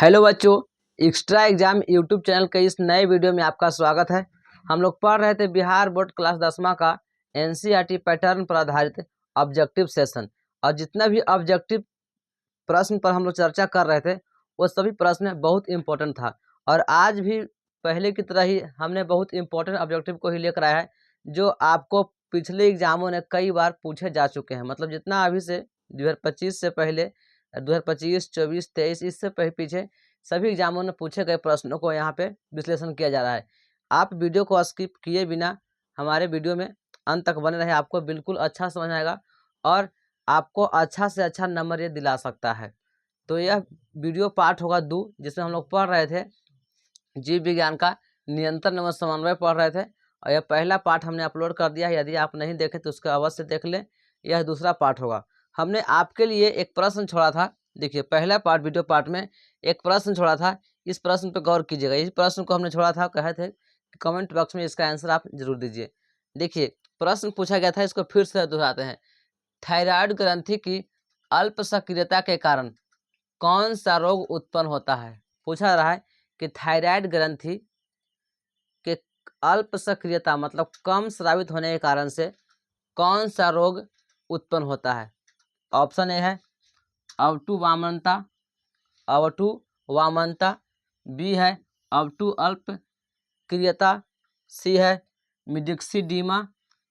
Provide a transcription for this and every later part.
Hello बच्चों, extra exam YouTube channel के इस नए वीडियो में आपका स्वागत है। हम लोग पढ़ रहे थे बिहार बोर्ड क्लास 10वां का एनसीईआरटी पैटर्न पर आधारित ऑब्जेक्टिव सेशन। और जितना भी ऑब्जेक्टिव प्रश्न पर हम लोग चर्चा कर रहे थे वो सभी प्रश्न बहुत इंपॉर्टेंट था। और आज भी पहले की तरह ही हमने बहुत इंपॉर्टेंट ऑब्जेक्टिव को ही लेकर आया है, जो आपको पिछले एग्जामों ने कई बार पूछे जा चुके हैं। मतलब जितना अभी से 2025 से पहले 2025, 24, 23 इससे पीछे सभी एग्जामों में पूछे गए प्रश्नों को यहाँ पे विश्लेषण किया जा रहा है। आप वीडियो को स्किप किए बिना हमारे वीडियो में अंत तक बने रहे, आपको बिल्कुल अच्छा समझ आएगा और आपको अच्छा से अच्छा नंबर ये दिला सकता है। तो यह वीडियो पार्ट होगा 2, जिसमें हम लोग पढ़ रहे थे जीव विज्ञान का नियंत्रण एवं समन्वय पढ़ रहे थे। और यह पहला पार्ट हमने अपलोड कर दिया है, यदि आप नहीं देखे तो उसको अवश्य देख लें। यह दूसरा पार्ट होगा। हमने आपके लिए एक प्रश्न छोड़ा था। देखिए, पहला पार्ट वीडियो पार्ट में एक प्रश्न छोड़ा था, इस प्रश्न पर गौर कीजिएगा। इस प्रश्न को हमने छोड़ा था, कहे थे कि कमेंट बॉक्स में इसका आंसर आप जरूर दीजिए। देखिए, प्रश्न पूछा गया था, इसको फिर से दोहराते हैं। थायराइड ग्रंथि की अल्प सक्रियता के कारण कौन सा रोग उत्पन्न होता है? पूछा जा रहा है कि थायराइड ग्रंथि के अल्प सक्रियता मतलब कम स्रावित होने के कारण से कौन सा रोग उत्पन्न होता है? ऑप्शन ए है अवटु वामनता, बी है अवटु अल्प क्रियता, सी है मिडिक्सीडीमा,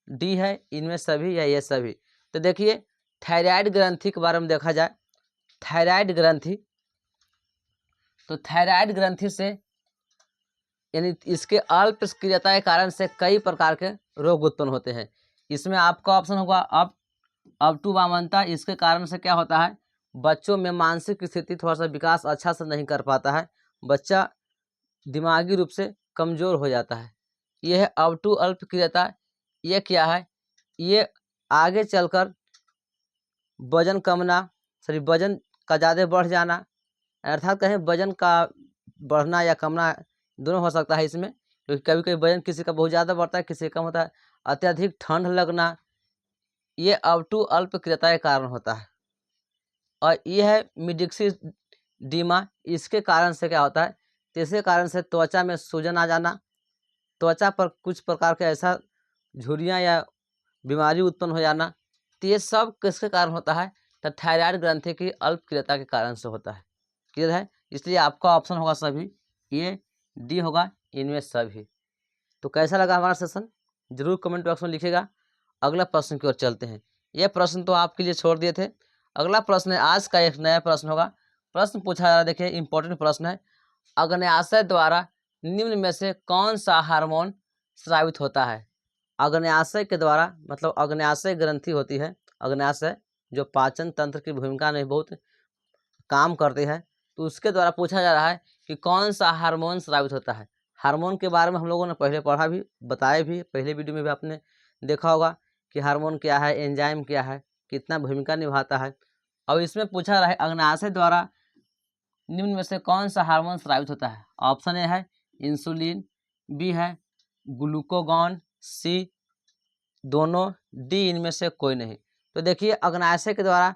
डी है इनमें सभी या ये सभी। तो देखिए, थायराइड ग्रंथि के बारे में देखा जाए, थायराइड ग्रंथि, तो थायराइड ग्रंथि से यानी इसके अल्प सक्रियता के कारण से कई प्रकार के रोग उत्पन्न होते हैं। इसमें आपका ऑप्शन होगा अवटु वामनता। इसके कारण से क्या होता है, बच्चों में मानसिक स्थिति थोड़ा सा विकास अच्छा से नहीं कर पाता है, बच्चा दिमागी रूप से कमजोर हो जाता है। यह है अवटु अल्प क्रियता। ये क्या है, ये आगे चलकर वजन कमना, वजन का ज़्यादा बढ़ जाना, अर्थात कहें वजन का बढ़ना या कमना दोनों हो सकता है इसमें, क्योंकि कभी कभी वजन किसी का बहुत ज़्यादा बढ़ता है, किसी का कम होता है। अत्यधिक ठंड लगना, ये अवटु अल्प क्रियता के कारण होता है। और ये है मिडिक्सीडीमा। इसके कारण से क्या होता है, इसके कारण से त्वचा में सूजन आ जाना, त्वचा पर कुछ प्रकार के ऐसा झुर्रियाँ या बीमारी उत्पन्न हो जाना। तो ये सब किसके कारण होता है, तो थायराइड ग्रंथि की अल्प क्रियता के कारण से होता है। क्लियर है? इसलिए आपका ऑप्शन होगा सभी, ए डी होगा इनमें सभी। तो कैसा लगा हमारा सेशन, जरूर कमेंट बॉक्स में लिखिएगा। अगला प्रश्न की ओर चलते हैं। यह प्रश्न तो आपके लिए छोड़ दिए थे। अगला प्रश्न है आज का एक नया प्रश्न होगा। प्रश्न पूछा जा रहा है, देखिए इंपॉर्टेंट प्रश्न है। अग्न्याशय द्वारा निम्न में से कौन सा हार्मोन स्रावित होता है? अग्न्याशय के द्वारा मतलब अग्न्याशय ग्रंथि होती है, अग्न्याशय जो पाचन तंत्र की भूमिका में बहुत काम करती है, तो उसके द्वारा पूछा जा रहा है कि कौन सा हार्मोन स्रावित होता है। हार्मोन के बारे में हम लोगों ने पहले पढ़ा भी, बताया भी, पहले वीडियो में भी आपने देखा होगा कि हार्मोन क्या है, एंजाइम क्या है, कितना भूमिका निभाता है। अब इसमें पूछा रहा है अग्न्याशय द्वारा निम्न में से कौन सा हार्मोन स्रावित होता है। ऑप्शन ए है इंसुलिन, बी है ग्लूकोगॉन, सी दोनों, डी इनमें से कोई नहीं। तो देखिए, अग्न्याशय के द्वारा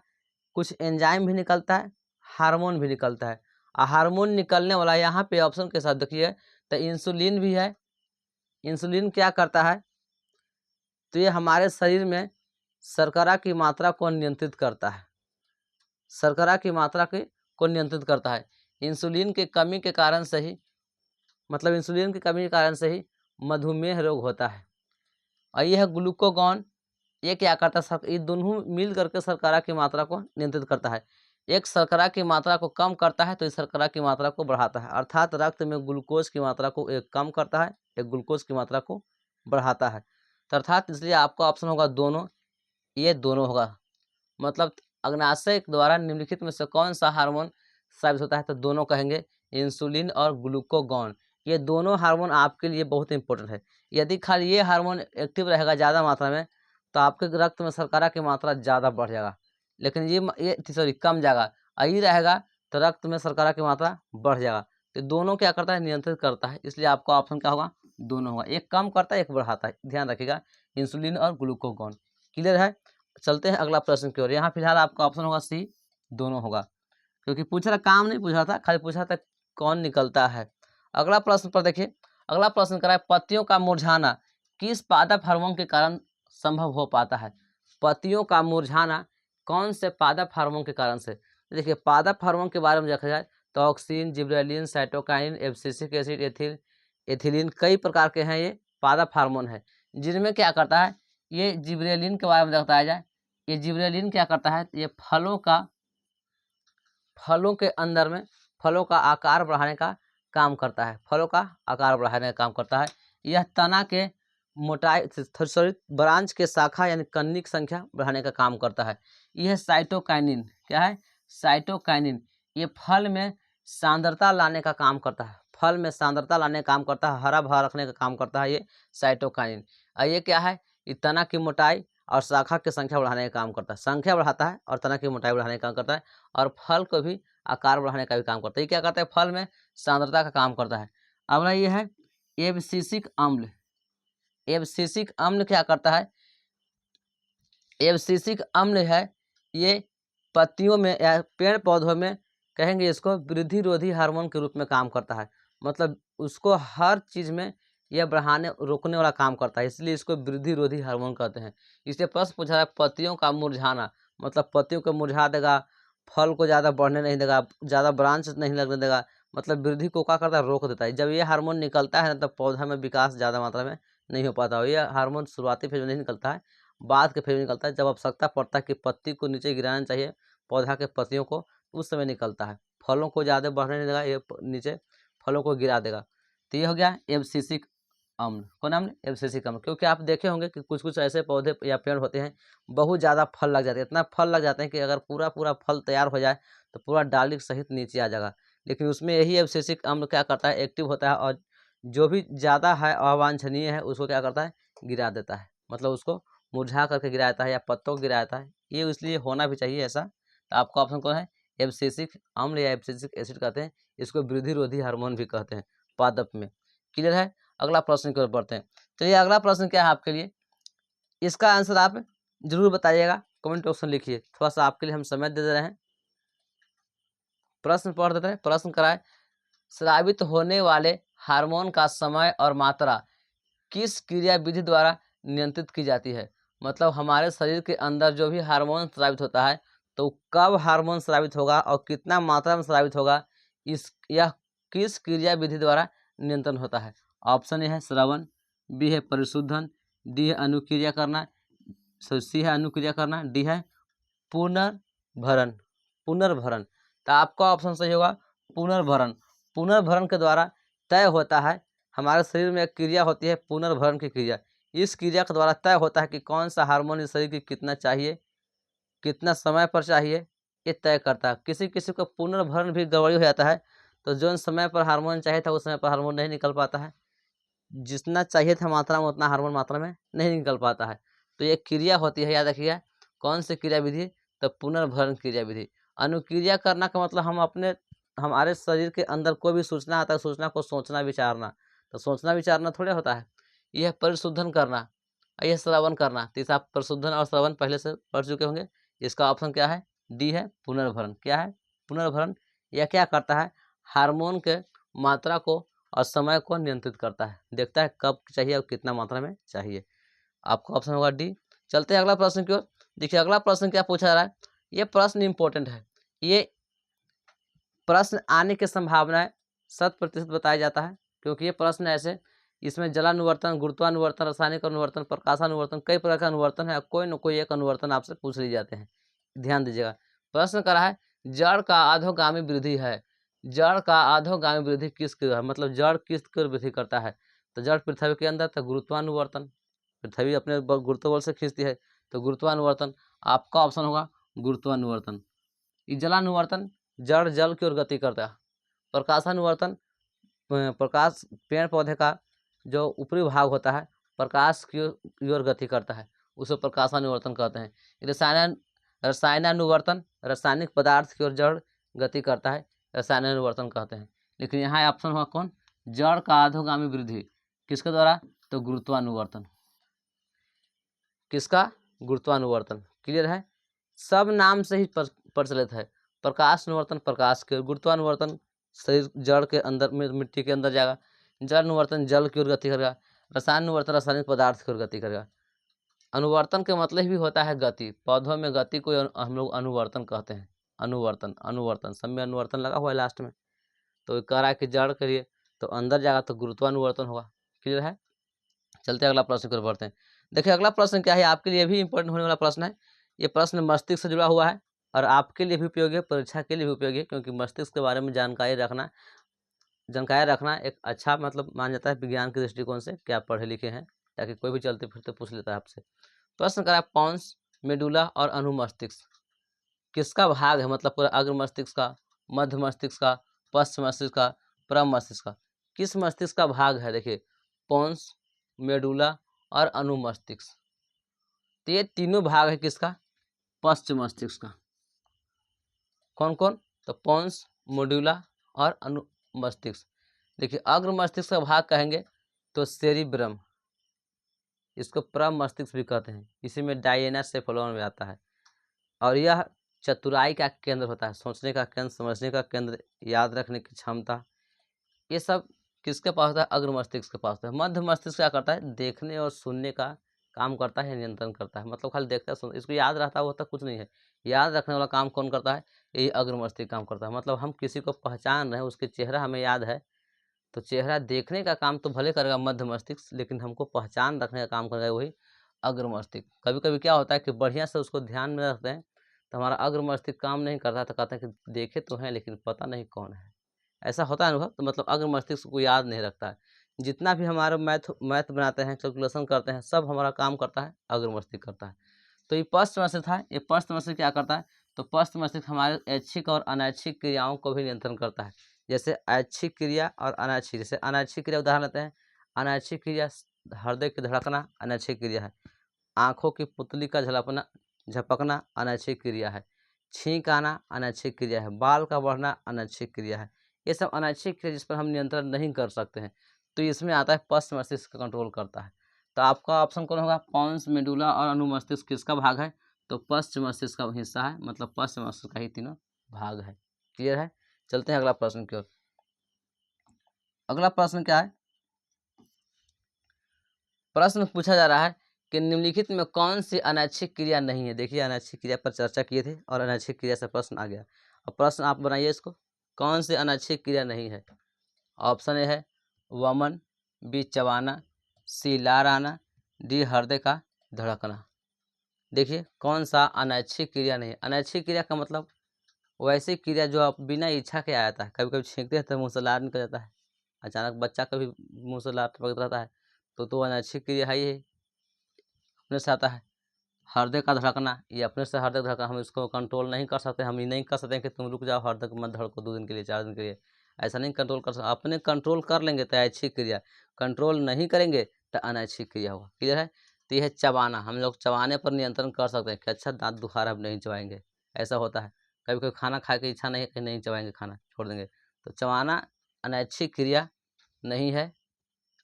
कुछ एंजाइम भी निकलता है, हार्मोन भी निकलता है। और हार्मोन निकलने वाला यहाँ पे ऑप्शन के साथ देखिए, तो इंसुलिन भी है। इंसुलिन क्या करता है, तो ये हमारे शरीर में शर्करा की मात्रा को नियंत्रित करता है, शर्करा की मात्रा को नियंत्रित करता है। इंसुलिन की कमी के कारण से ही, मतलब इंसुलिन की कमी के कारण से ही मधुमेह रोग होता है। और यह है ग्लूकोगॉन, ये क्या करता है, ये दोनों मिल करके शर्करा की मात्रा को नियंत्रित करता है। एक शर्करा की मात्रा को कम करता है तो इस शर्करा की मात्रा को बढ़ाता है, अर्थात रक्त में ग्लूकोज की मात्रा को एक कम करता है, एक ग्लूकोज की मात्रा को बढ़ाता है। तो अर्थात इसलिए आपका ऑप्शन होगा दोनों, ये दोनों होगा। मतलब अग्न्याशय द्वारा निम्नलिखित में से कौन सा हार्मोन स्रावित होता है, तो दोनों कहेंगे, इंसुलिन और ग्लूकोगॉन। ये दोनों हार्मोन आपके लिए बहुत इंपॉर्टेंट है। यदि खाली ये हार्मोन एक्टिव रहेगा ज़्यादा मात्रा में तो आपके रक्त में शर्करा की मात्रा ज़्यादा बढ़ जाएगा, लेकिन ये कम जाएगा। यही रहेगा तो रक्त में शर्करा की मात्रा बढ़ जाएगा। तो दोनों क्या करता है, नियंत्रित करता है। इसलिए आपका ऑप्शन क्या होगा, दोनों होगा। एक कम करता है, एक बढ़ाता है, ध्यान रखिएगा, इंसुलिन और ग्लूकोगॉन। क्लियर है? चलते हैं अगला प्रश्न की ओर। यहाँ फिलहाल आपका ऑप्शन होगा सी, दोनों होगा। क्योंकि पूछ रहा काम नहीं पूछा था, खाली पूछा था कौन निकलता है। अगला प्रश्न पर देखिए, अगला प्रश्न करा है पत्तियों का मुरझाना किस पादप हार्मोन के कारण संभव हो पाता है। पत्तियों का मुरझाना कौन से पादप हार्मोन के कारण से। देखिए पादप हार्मोन के बारे में देखा जाए तो auxin, gibberellin, cytokine, abscisic acid, ethylene कई प्रकार के हैं ये पादप हार्मोन है, जिनमें क्या करता है ये जिबरेलिन के बारे में बताया जाए। ये जिबरेलिन क्या करता है, ये फलों के अंदर में फलों का आकार बढ़ाने का काम करता है, फलों का आकार बढ़ाने का काम करता है। यह तना के मोटाई सॉरी ब्रांच के शाखा यानी कन्नी की संख्या बढ़ाने का काम करता है। यह साइटोकाइनिन क्या है, साइटोकाइनिन ये फल में सांद्रता लाने का काम करता है, फल में सांद्रता लाने का काम करता है, हरा भरा रखने का काम करता है ये साइटोकाइनिन। और ये क्या है, ये तना की मोटाई और शाखा की संख्या बढ़ाने का काम करता है, संख्या बढ़ाता है और तना की मोटाई बढ़ाने का काम करता है, और फल को भी आकार बढ़ाने का भी काम करता है। ये क्या करता है, फल में सांद्रता का काम करता है। अगला ये है एब्सिसिक अम्ल। एब्सिसिक अम्ल क्या करता है, एब्सिसिक अम्ल है ये पत्तियों में या पेड़ पौधों में कहेंगे इसको वृद्धि रोधी हार्मोन के रूप में काम करता है, मतलब उसको हर चीज में यह बढ़ाने रोकने वाला काम करता है, इसलिए इसको वृद्धि रोधी हार्मोन कहते हैं। इससे प्रश्न पूछा है पत्तियों का मुरझाना, मतलब पत्तियों को मुरझा देगा, फल को ज़्यादा बढ़ने नहीं देगा, ज़्यादा ब्रांच नहीं लगने देगा, मतलब वृद्धि को क्या करता है, रोक देता है। जब ये हार्मोन निकलता है ना तब पौधा में विकास ज़्यादा मात्रा में नहीं हो पाता। ये हार्मोन शुरुआती फेज में नहीं निकलता है, बाद के फेज में निकलता है, जब आवश्यकता पड़ता है कि पत्ती को नीचे गिराना चाहिए पौधा के पत्तियों को, उस समय निकलता है। फलों को ज़्यादा बढ़ने नहीं देगा, ये नीचे फलों को गिरा देगा। तो ये हो गया एब्सिसिक अम्ल। कौन अम्ल, एब्सिसिक अम्ल। क्योंकि आप देखे होंगे कि कुछ कुछ ऐसे पौधे या पेड़ होते हैं बहुत ज़्यादा फल लग जाते हैं, इतना फल लग जाते हैं कि अगर पूरा पूरा फल तैयार हो जाए तो पूरा डाली सहित नीचे आ जाएगा, लेकिन उसमें यही एब्सिसिक अम्ल क्या करता है, एक्टिव होता है और जो भी ज़्यादा है अवांछनीय है उसको क्या करता है, गिरा देता है, मतलब उसको मुरझा करके गिरा देता है या पत्तों को गिरा देता है। ये इसलिए होना भी चाहिए ऐसा। तो आपका ऑप्शन कौन है, एब्सिसिक अम्ल या एब्सिसिक एसिड कहते हैं, इसको वृद्धि रोधी हार्मोन भी कहते हैं पादप में। क्लियर है। अगला प्रश्न की ओर बढ़ते हैं। चलिए अगला प्रश्न क्या है आपके लिए, इसका आंसर आप जरूर बताइएगा, कमेंट बॉक्स में लिखिए, थोड़ा सा आपके लिए हम समय दे रहे हैं। प्रश्न पढ़ देते हैं। प्रश्न कराए स्रावित होने वाले हार्मोन का समय और मात्रा किस क्रिया विधि द्वारा नियंत्रित की जाती है। मतलब हमारे शरीर के अंदर जो भी हार्मोन स्रावित होता है तो कब हार्मोन स्रावित होगा और कितना मात्रा में स्रावित होगा, इस यह किस क्रिया विधि द्वारा नियंत्रण होता है। ऑप्शन ए है श्रवण, बी है परिशुद्धन, डी है अनुक्रिया करना, सी है अनुक्रिया करना, डी है पुनर्भरण। पुनर्भरण, तो आपका ऑप्शन सही होगा पुनर्भरण। पुनर्भरण के द्वारा तय होता है, हमारे शरीर में एक क्रिया होती है पुनर्भरण की क्रिया, इस क्रिया के द्वारा तय होता है कि कौन सा हार्मोन इस शरीर की कितना चाहिए, कितना समय पर चाहिए, ये तय करता है। किसी किसी को पुनर्भरण भी गड़बड़ी हो जाता है, तो जो समय पर हार्मोन चाहिए था उस समय पर हार्मोन नहीं निकल पाता है, जितना चाहिए था मात्रा में उतना हार्मोन मात्रा में नहीं निकल पाता है। तो ये क्रिया होती है, याद रखिए कौन सी क्रिया विधि, तो पुनर्भरण क्रिया विधि। अनुक्रिया करना का मतलब हम अपने हमारे शरीर के अंदर कोई भी सूचना आता है, सूचना को सोचना विचारना, तो सोचना विचारना थोड़े होता है। यह परिशुद्धन करना, यह श्रवण करना। तो इस आप परिशुद्धन और श्रवण पहले से पढ़ चुके होंगे। इसका ऑप्शन क्या है, डी है पुनर्भरण। क्या है, पुनर्भरण। यह क्या करता है, हार्मोन के मात्रा को और समय को नियंत्रित करता है, देखता है कब चाहिए और कितना मात्रा में चाहिए। आपका ऑप्शन होगा डी। चलते हैं अगला प्रश्न की ओर। देखिए अगला प्रश्न क्या पूछा जा रहा है, ये प्रश्न इंपॉर्टेंट है, ये प्रश्न आने की संभावनाएं 100% बताया जाता है, क्योंकि ये प्रश्न ऐसे इसमें जलानुवर्तन, गुरुत्वानुवर्तन, रासायनिक अनुवर्तन, प्रकाशानुवर्तन, कई प्रकार का अनुवर्तन है, कोई न कोई एक अनुवर्तन आपसे पूछ लिए जाते हैं, ध्यान दीजिएगा। प्रश्न करा है जड़ का अधोगामी वृद्धि है, जड़ का अधोगामी वृद्धि किसकी है, मतलब जड़ किसकी वृद्धि करता है। तो जड़ पृथ्वी के अंदर तो गुरुत्वानुवर्तन, पृथ्वी अपने गुरुत्व बल से खींचती है, तो गुरुत्वानुवर्तन। आपका ऑप्शन होगा गुरुत्वानुवर्तन। जलानुवर्तन, जड़ जल की ओर गति करता है। प्रकाशानुवर्तन, प्रकाश पेड़ पौधे का जो ऊपरी भाग होता है प्रकाश की ओर गति करता है, उसे प्रकाशानुवर्तन कहते हैं। रसायनानुवर्तन, रासायनिक पदार्थ की ओर जड़ गति करता है, रसायनानुवर्तन कहते हैं। लेकिन यहाँ ऑप्शन हुआ कौन, जड़ का अधोगामी वृद्धि किसके द्वारा, तो गुरुत्वानुवर्तन। किसका, गुरुत्वानुवर्तन। क्लियर है, सब नाम से ही प्रचलित है, प्रकाश अनुवर्तन प्रकाश की ओर, गुरुत्वानुवर्तन शरीर जड़ के अंदर में मिट्टी के अंदर जाएगा, जल अनुवर्तन जल की ओर गति करेगा, रसायन अनुवर्तन रासायनिक पदार्थ की ओर गति करेगा। अनुवर्तन के मतलब भी होता है गति, पौधों में गति को हम लोग अनुवर्तन कहते हैं। अनुवर्तन अनुवर्तन सब में अनुवर्तन लगा हुआ है लास्ट में, तो कह रहा है कि जड़ के लिए तो अंदर जाएगा तो गुरुत्वानुवर्तन होगा। क्लियर है, चलते अगला प्रश्न की ओर बढ़ते हैं। देखिए अगला प्रश्न क्या है, आपके लिए भी इंपॉर्टेंट होने वाला प्रश्न है। ये प्रश्न मस्तिष्क से जुड़ा हुआ है और आपके लिए भी उपयोगी है, परीक्षा के लिए भी उपयोगी है, क्योंकि मस्तिष्क के बारे में जानकारी रखना एक अच्छा मतलब मान जाता है विज्ञान के दृष्टिकोण से कि आप पढ़े लिखे हैं, ताकि कोई भी चलते फिरते पूछ लेता है आपसे। प्रश्न करा पॉन्स, मेडुला और अनुमस्तिष्क किसका भाग है, मतलब पूरा अग्र मस्तिष्क का, मध्य मस्तिष्क का, पश्च मस्तिष्क का, परम मस्तिष्क का, किस मस्तिष्क का भाग है। देखिए पॉन्स, मेडुला और अनुमस्तिष्क, तो ये तीनों भाग है किसका, पश्च मस्तिष्क का। कौन कौन, तो पॉन्स, मेडुला और अनुमस्तिष्क। देखिए अग्र मस्तिष्क का भाग कहेंगे तो सेरिब्रम, इसको परम मस्तिष्क भी कहते हैं, इसी में डायनासेफेलॉन में आता है, और यह चतुराई का केंद्र होता है, सोचने का केंद्र, समझने का केंद्र, याद रखने की क्षमता, ये सब किसके पास होता है, अग्र मस्तिष्क के पास होता है। मध्य मस्तिष्क क्या करता है, देखने और सुनने का काम करता है, नियंत्रण करता है, मतलब खाली देखता है, इसको याद रहता है वो तक कुछ नहीं है, याद रखने वाला काम कौन करता है, यही अग्र मस्तिष्क काम करता है। मतलब हम किसी को पहचान रहे हैं, उसके चेहरा हमें याद है, तो चेहरा देखने का काम तो भले करेगा मध्य मस्तिष्क, लेकिन हमको पहचान रखने का काम करेगा वही अग्र मस्तिष्क। कभी कभी क्या होता है कि बढ़िया से उसको ध्यान में रखते हैं तो हमारा अग्र मस्तिष्क काम नहीं करता, तो कहते हैं कि देखे तो हैं लेकिन पता नहीं कौन है, ऐसा होता है अनुभव। तो मतलब अग्र मस्तिष्क को याद नहीं रखता है। जितना भी हमारे मैथ बनाते हैं, कैलकुलेशन करते हैं, सब हमारा काम करता है अग्र मस्तिष्क करता है। तो ये पश्च मस्तिष्क था, ये पश्च मस्तिष्क क्या करता है, तो पश्च मस्तिष्क हमारे ऐच्छिक और अनैच्छिक क्रियाओं को भी नियंत्रण करता है। जैसे ऐच्छिक क्रिया और अनैच्छिक, जैसे अनैच्छिक क्रिया उदाहरण लेते हैं, अनैच्छिक क्रिया हृदय की धड़कना अनैच्छिक क्रिया है, आंखों की पुतली का झपकना अनैच्छिक क्रिया है, छींक आना अनैच्छिक क्रिया है, बाल का बढ़ना अनैच्छिक क्रिया है। ये सब अनैच्छिक क्रिया जिस पर हम नियंत्रण नहीं कर सकते हैं, तो इसमें आता है पश्च मस्तिष्क का कंट्रोल करता है। तो आपका ऑप्शन कौन होगा, पॉन्स, मेडुला और अनुमस्तिष्क किसका भाग है, तो पश्च मस्तिष्क का हिस्सा है, मतलब पश्च मस्तिष्क का ही तीनों भाग है। क्लियर है, चलते हैं अगला प्रश्न की ओर। अगला प्रश्न क्या है, प्रश्न पूछा जा रहा है कि निम्नलिखित में कौन सी अनैच्छिक क्रिया नहीं है। देखिए अनैच्छिक क्रिया पर चर्चा किए थे और अनैच्छिक क्रिया से प्रश्न आ गया। अब प्रश्न आप बनाइए इसको, कौन सी अनैच्छिक क्रिया नहीं है। ऑप्शन ए है वमन, बी चबाना, सी लार आना, डी हृदय का धड़कना। देखिए कौन सा अनैच्छिक क्रिया नहीं है। अनैच्छिक क्रिया का मतलब वैसी क्रिया जो आप बिना इच्छा के आ जाता है। कभी कभी छींकते हैं तो मुँह से लार निकल जाता है, अचानक बच्चा कभी मुँह से लार टपकता रहता है, तो अनैच्छिक क्रिया है, ये अपने से आता है। हृदय का धड़कना, ये अपने से हृदय धड़कना, हम इसको कंट्रोल नहीं कर सकते। हम ये नहीं कर सकते कि तुम रुक जाओ, हृदय मत धड़को 2 दिन के लिए, 4 दिन के लिए, ऐसा नहीं कंट्रोल कर सकते। अपने कंट्रोल कर लेंगे तो ऐच्छिक क्रिया, कंट्रोल नहीं करेंगे तो अनैच्छिक क्रिया होगा। क्लियर है, तो यह है चबाना, हम लोग चबाने पर नियंत्रण कर सकते हैं कि अच्छा दांत दुखा रहा है अब नहीं चबाएंगे, ऐसा होता है। कभी कभी खाना खा के इच्छा नहीं है कि नहीं चबाएंगे, खाना छोड़ देंगे, तो चबाना अनैच्छिक क्रिया नहीं है।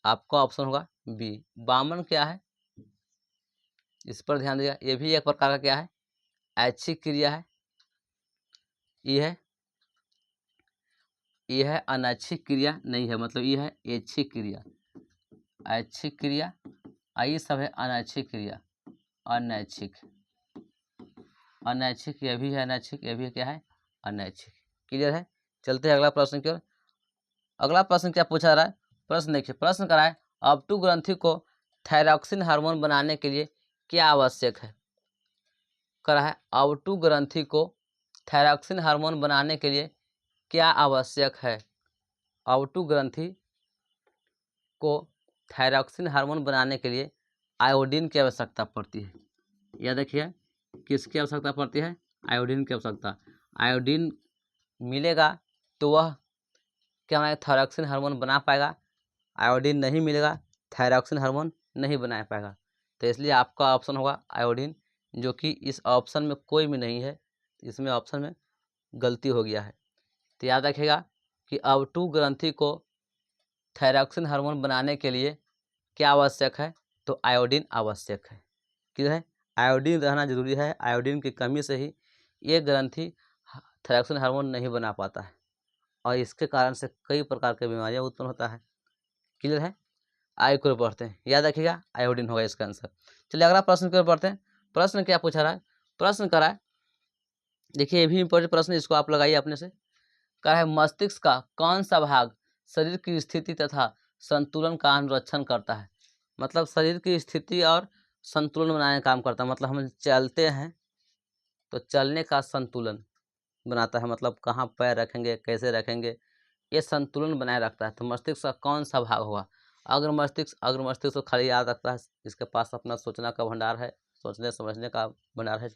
आपका ऑप्शन होगा बी। बामन क्या है, इस पर ध्यान दिया, ये भी एक प्रकार का क्या है, ऐच्छिक क्रिया है। ये है अनैच्छिक क्रिया नहीं है, मतलब ये है ऐच्छिक क्रिया। ऐच्छिक क्रिया ये सब है अनैच्छिक क्रिया, अनैच्छिक, अनैच्छिक ये भी है, अनैच्छिक ये भी क्या है, अनैच्छिक। क्लियर है, चलते हैं अगला प्रश्न की ओर। अगला प्रश्न क्या पूछा रहा है, प्रश्न देखिए, प्रश्न करा है ऑप्टू ग्रंथि को थायरॉक्सिन हार्मोन बनाने के लिए क्या आवश्यक है। करा है ऑप्टू ग्रंथि को थायरॉक्सिन हार्मोन बनाने के लिए क्या आवश्यक है। ऑप्टू ग्रंथि को थायरॉक्सिन हार्मोन बनाने के लिए आयोडीन की आवश्यकता पड़ती है। यह देखिए किसकी आवश्यकता पड़ती है, आयोडीन की आवश्यकता। आयोडीन मिलेगा तो वह क्या हमारे थायरॉक्सिन हार्मोन बना पाएगा, आयोडीन नहीं मिलेगा थायरॉक्सिन हार्मोन नहीं बना पाएगा। तो इसलिए आपका ऑप्शन होगा आयोडीन, जो कि इस ऑप्शन में कोई भी नहीं है, इसमें ऑप्शन में गलती हो गया है। तो याद रखिएगा कि ऑप्टू ग्रंथि को थायरॉक्सिन हार्मोन बनाने के लिए क्या आवश्यक है, तो आयोडीन आवश्यक है। क्लियर है, आयोडीन रहना जरूरी है। आयोडीन की कमी से ही ये ग्रंथि थायरॉक्सिन हार्मोन नहीं बना पाता है और इसके कारण से कई प्रकार की बीमारियां उत्पन्न होता है। क्लियर है। आई को पढ़ते हैं, याद रखिएगा आयोडीन होगा इसका आंसर। चलिए अगला प्रश्न की ओर पढ़ते हैं। प्रश्न क्या पूछा रहा है, प्रश्न करा है, देखिए ये भी इंपॉर्टेंट प्रश्न, इसको आप लगाइए अपने से। कहा है मस्तिष्क का कौन सा भाग शरीर की स्थिति तथा संतुलन का अनुरक्षण करता है। मतलब शरीर की स्थिति और संतुलन बनाने का काम करता है। मतलब हम चलते हैं तो चलने का संतुलन बनाता है, मतलब कहाँ पैर रखेंगे, कैसे रखेंगे, ये संतुलन बनाए रखता है। तो मस्तिष्क का कौन सा भाग होगा। अगर मस्तिष्क को खाली याद रखता है, इसके पास अपना सोचना का भंडार है, सोचने समझने का भंडार है।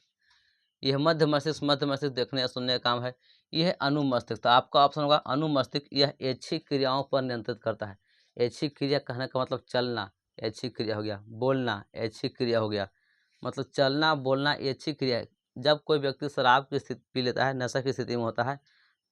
यह मध्य मस्तिष्क देखने या सुनने का काम है। यह है अनुमस्तिष्क। तो आपका ऑप्शन होगा अनुमस्तिष्क। यह ऐच्छिक क्रियाओं पर नियंत्रित करता है। ऐच्छिक क्रिया कहने का मतलब चलना ऐच्छिक क्रिया हो गया, बोलना ऐच्छिक क्रिया हो गया। मतलब चलना बोलना ऐच्छिक क्रिया है। जब कोई व्यक्ति शराब की स्थिति पी लेता है, नशा की स्थिति में होता है,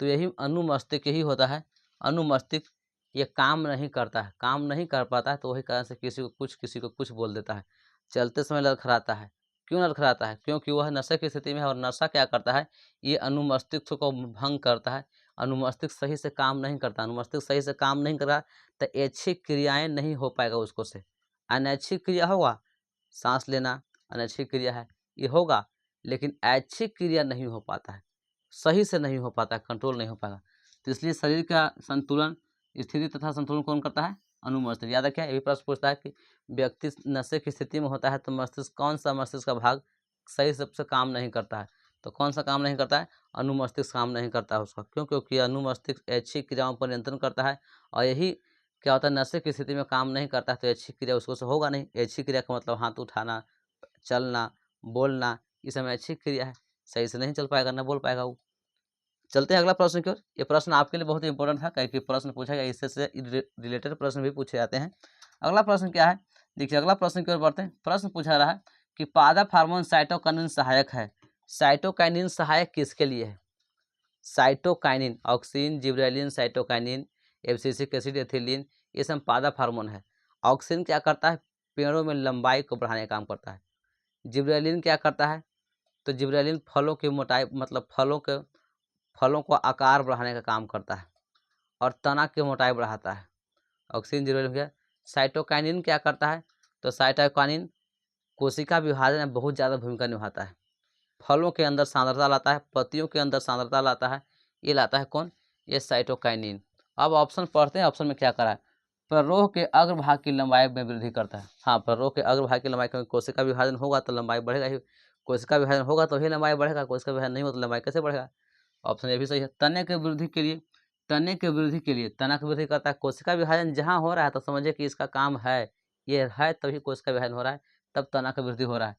तो यही अनुमस्तिष्क ही होता है। अनुमस्तिष्क ये काम नहीं करता है, काम नहीं कर पाता है, तो वही कारण से किसी को कुछ बोल देता है, चलते समय लड़खड़ाता है। क्यों लड़खड़ाता है, क्योंकि वह नशे की स्थिति में है। और नशा क्या करता है, ये अनुमस्तिष्क को भंग करता है। अनुमस्तिष्क सही से काम नहीं करता, अनुमस्तिष्क सही से काम नहीं कर रहा तो ऐच्छिक क्रियाएं नहीं हो पाएगा उसको से। अनैच्छिक क्रिया होगा, सांस लेना अनैच्छिक क्रिया है, ये होगा, लेकिन ऐच्छिक क्रिया नहीं हो पाता है, सही से नहीं हो पाता है, कंट्रोल नहीं हो पाएगा। तो इसलिए शरीर का संतुलन स्थिति तथा संतुलन कौन करता है, अनुमस्तिष्क। याद रखिए, ये भी प्रश्न पूछता है कि व्यक्ति नशे की स्थिति में होता है तो मस्तिष्क कौन सा मस्तिष्क का भाग सही सबसे काम नहीं करता है। तो कौन सा काम नहीं करता है, अनुमस्तिष्क काम नहीं करता है उसका। क्यों, क्योंकि अनुमस्तिष्क ऐच्छिक क्रियाओं पर नियंत्रण करता है। और यही क्या होता है, नशे की स्थिति में काम नहीं करता है तो ऐच्छिक क्रिया उसको से होगा नहीं। ऐच्छिक क्रिया का मतलब हाथ उठाना, चलना, बोलना, ये सब ऐच्छिक क्रिया है, सही से नहीं चल पाएगा, ना बोल पाएगा वो। चलते हैं अगला प्रश्न की ओर। ये प्रश्न आपके लिए बहुत इंपॉर्टेंट था, क्योंकि प्रश्न पूछा गया, इससे रिलेटेड प्रश्न भी पूछे जाते हैं। अगला प्रश्न क्या है, देखिए अगला प्रश्न की ओर बढ़ते हैं। प्रश्न पूछा रहा है कि पादप हार्मोन साइटोकाइनिन सहायक है। साइटोकाइनिन सहायक किसके लिए है। Cytokinin oxygen, gibberellin, cytokinin, abscisic acid, ethylene, ये सब पादप हार्मोन है। ऑक्सीन क्या करता है, पेड़ों में लंबाई को बढ़ाने का काम करता है। जिब्रेलिन क्या करता है, तो जिब्रेलिन फलों की मोटाई, मतलब फलों को आकार बढ़ाने का काम करता है और तना की मोटाई बढ़ाता है। ऑक्सीजन जिब्रेलिन हो गया। साइटोकाइनिन क्या करता है, तो साइटोकाइनिन कोशिका विभाजन में बहुत ज़्यादा भूमिका निभाता है। फलों के अंदर सांद्रता लाता है, पत्तियों के अंदर सांद्रता लाता है। ये लाता है कौन, ये साइटोकाइनिन। अब ऑप्शन पढ़ते हैं, ऑप्शन में क्या करा है, प्ररोह के अग्रभाग की लंबाई में वृद्धि करता है। हाँ, प्ररोह के अग्रभाग की लंबाई, क्योंकि कोशिका विभाजन होगा तो लंबाई बढ़ेगा ही, कोशिका विभाजन होगा तो ही लंबाई बढ़ेगा, कोशिका विभाजन नहीं हो तो लंबाई कैसे बढ़ेगा। ऑप्शन ये भी सही है। तने के वृद्धि के लिए, तना की वृद्धि करता है। कोशिका विभाजन जहाँ हो रहा है तो समझिए कि इसका काम है, ये है तभी कोशिका विभाजन हो रहा है, तब तना की वृद्धि हो रहा है।